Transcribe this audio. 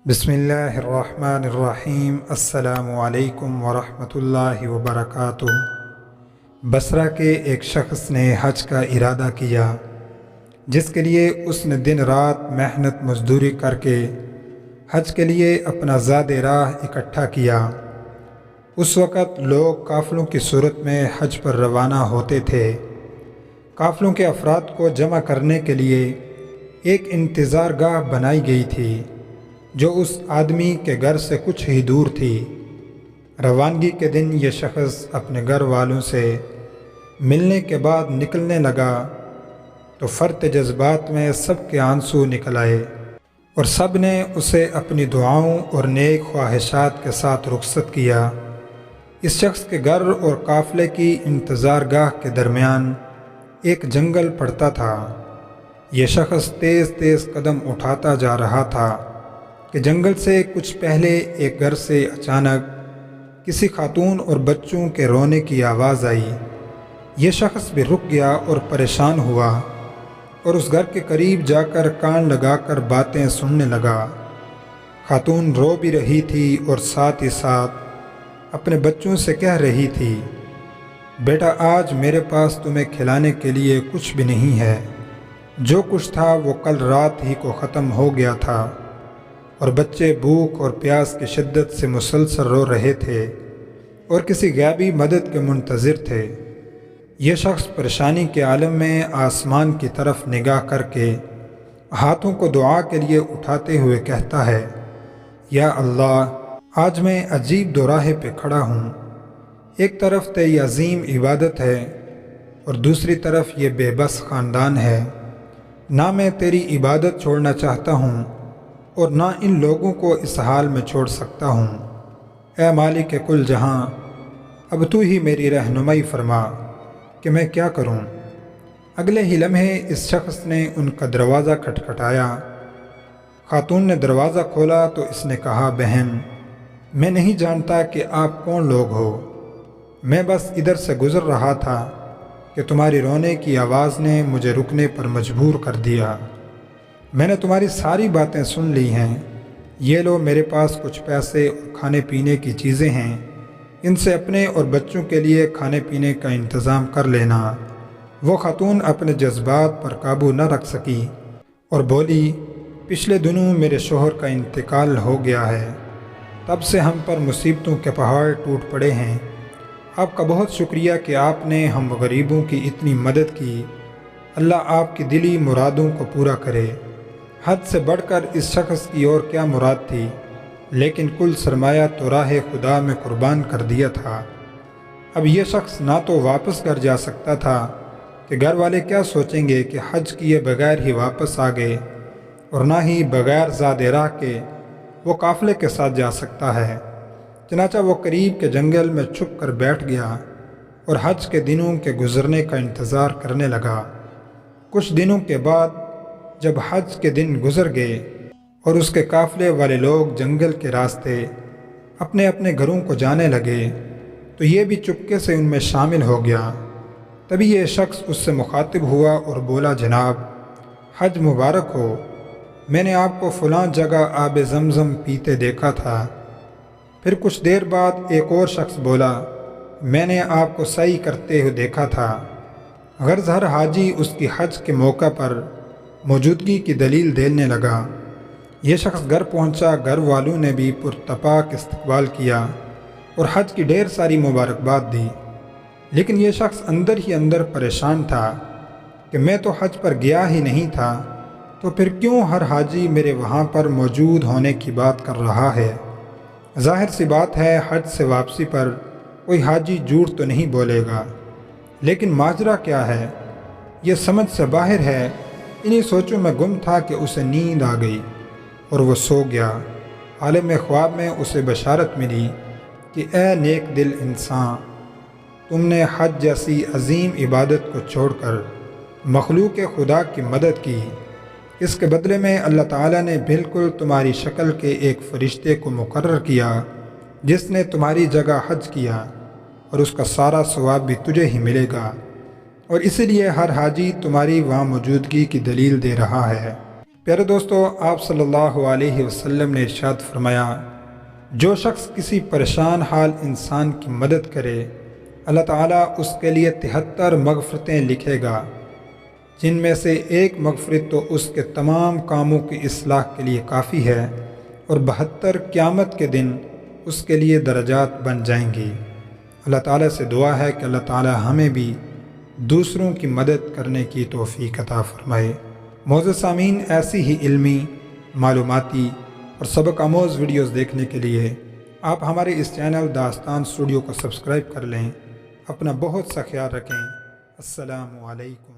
بسم اللہ الرحمن الرحیم۔ السلام علیکم ورحمۃ اللہ وبرکاتہ۔ بصرہ کے ایک شخص نے حج کا ارادہ کیا، جس کے لیے اس نے دن رات محنت مزدوری کر کے حج کے لیے اپنا زاد راہ اکٹھا کیا۔ اس وقت لوگ قافلوں کی صورت میں حج پر روانہ ہوتے تھے۔ قافلوں کے افراد کو جمع کرنے کے لیے ایک انتظار گاہ بنائی گئی تھی، جو اس آدمی کے گھر سے کچھ ہی دور تھی۔ روانگی کے دن یہ شخص اپنے گھر والوں سے ملنے کے بعد نکلنے لگا تو فرط جذبات میں سب کے آنسو نکل آئے، اور سب نے اسے اپنی دعاؤں اور نیک خواہشات کے ساتھ رخصت کیا۔ اس شخص کے گھر اور قافلے کی انتظار گاہ کے درمیان ایک جنگل پڑتا تھا۔ یہ شخص تیز تیز قدم اٹھاتا جا رہا تھا کہ جنگل سے کچھ پہلے ایک گھر سے اچانک کسی خاتون اور بچوں کے رونے کی آواز آئی۔ یہ شخص بھی رک گیا اور پریشان ہوا، اور اس گھر کے قریب جا کر کان لگا کر باتیں سننے لگا۔ خاتون رو بھی رہی تھی اور ساتھ ہی ساتھ اپنے بچوں سے کہہ رہی تھی، بیٹا آج میرے پاس تمہیں کھلانے کے لیے کچھ بھی نہیں ہے۔ جو کچھ تھا وہ کل رات ہی کو ختم ہو گیا تھا، اور بچے بھوک اور پیاس کی شدت سے مسلسل رو رہے تھے اور کسی غیبی مدد کے منتظر تھے۔ یہ شخص پریشانی کے عالم میں آسمان کی طرف نگاہ کر کے ہاتھوں کو دعا کے لیے اٹھاتے ہوئے کہتا ہے، یا اللہ، آج میں عجیب دوراہے پہ کھڑا ہوں۔ ایک طرف تیری عظیم عبادت ہے اور دوسری طرف یہ بے بس خاندان ہے۔ نہ میں تیری عبادت چھوڑنا چاہتا ہوں اور نہ ان لوگوں کو اس حال میں چھوڑ سکتا ہوں۔ اے مالک کل جہاں، اب تو ہی میری رہنمائی فرما کہ میں کیا کروں۔ اگلے ہی لمحے اس شخص نے ان کا دروازہ کھٹکھٹایا۔ خاتون نے دروازہ کھولا تو اس نے کہا، بہن، میں نہیں جانتا کہ آپ کون لوگ ہو۔ میں بس ادھر سے گزر رہا تھا کہ تمہاری رونے کی آواز نے مجھے رکنے پر مجبور کر دیا۔ میں نے تمہاری ساری باتیں سن لی ہیں۔ یہ لو، میرے پاس کچھ پیسے اور کھانے پینے کی چیزیں ہیں، ان سے اپنے اور بچوں کے لیے کھانے پینے کا انتظام کر لینا۔ وہ خاتون اپنے جذبات پر قابو نہ رکھ سکی اور بولی، پچھلے دنوں میرے شوہر کا انتقال ہو گیا ہے، تب سے ہم پر مصیبتوں کے پہاڑ ٹوٹ پڑے ہیں۔ آپ کا بہت شکریہ کہ آپ نے ہم غریبوں کی اتنی مدد کی۔ اللہ آپ کی دلی مرادوں کو پورا کرے۔ حد سے بڑھ کر اس شخص کی اور کیا مراد تھی، لیکن کل سرمایہ تو راہ خدا میں قربان کر دیا تھا۔ اب یہ شخص نہ تو واپس گھر جا سکتا تھا کہ گھر والے کیا سوچیں گے کہ حج کیے بغیر ہی واپس آ گئے، اور نہ ہی بغیر زاد راہ کے وہ قافلے کے ساتھ جا سکتا ہے۔ چنانچہ وہ قریب کے جنگل میں چھپ کر بیٹھ گیا اور حج کے دنوں کے گزرنے کا انتظار کرنے لگا۔ کچھ دنوں کے بعد جب حج کے دن گزر گئے اور اس کے قافلے والے لوگ جنگل کے راستے اپنے اپنے گھروں کو جانے لگے تو یہ بھی چپکے سے ان میں شامل ہو گیا۔ تبھی یہ شخص اس سے مخاطب ہوا اور بولا، جناب، حج مبارک ہو۔ میں نے آپ کو فلاں جگہ آب زمزم پیتے دیکھا تھا۔ پھر کچھ دیر بعد ایک اور شخص بولا، میں نے آپ کو سعی کرتے ہوئے دیکھا تھا۔ غرض ہر حاجی اس کی حج کے موقع پر موجودگی کی دلیل دینے لگا۔ یہ شخص گھر پہنچا، گھر والوں نے بھی پرتپاک استقبال کیا اور حج کی ڈھیر ساری مبارکباد دی، لیکن یہ شخص اندر ہی اندر پریشان تھا کہ میں تو حج پر گیا ہی نہیں تھا، تو پھر کیوں ہر حاجی میرے وہاں پر موجود ہونے کی بات کر رہا ہے۔ ظاہر سی بات ہے، حج سے واپسی پر کوئی حاجی جھوٹ تو نہیں بولے گا، لیکن ماجرا کیا ہے، یہ سمجھ سے باہر ہے۔ انہی سوچوں میں گم تھا کہ اسے نیند آ گئی اور وہ سو گیا۔ عالم خواب میں اسے بشارت ملی کہ اے نیک دل انسان، تم نے حج جیسی عظیم عبادت کو چھوڑ کر مخلوق خدا کی مدد کی۔ اس کے بدلے میں اللہ تعالیٰ نے بالکل تمہاری شکل کے ایک فرشتے کو مقرر کیا، جس نے تمہاری جگہ حج کیا، اور اس کا سارا ثواب بھی تجھے ہی ملے گا، اور اسی لیے ہر حاجی تمہاری وہاں موجودگی کی دلیل دے رہا ہے۔ پیارے دوستو، آپ صلی اللہ علیہ وسلم نے ارشاد فرمایا، جو شخص کسی پریشان حال انسان کی مدد کرے، اللہ تعالیٰ اس کے لیے 73 مغفرتیں لکھے گا، جن میں سے ایک مغفرت تو اس کے تمام کاموں کی اصلاح کے لیے کافی ہے، اور 72 قیامت کے دن اس کے لیے درجات بن جائیں گی۔ اللہ تعالیٰ سے دعا ہے کہ اللہ تعالیٰ ہمیں بھی دوسروں کی مدد کرنے کی توفیق عطا فرمائے۔ معزز سامعین، ایسی ہی علمی، معلوماتی اور سبق آموز ویڈیوز دیکھنے کے لیے آپ ہمارے اس چینل داستان اسٹوڈیو کو سبسکرائب کر لیں۔ اپنا بہت سا خیال رکھیں۔ السلام علیکم۔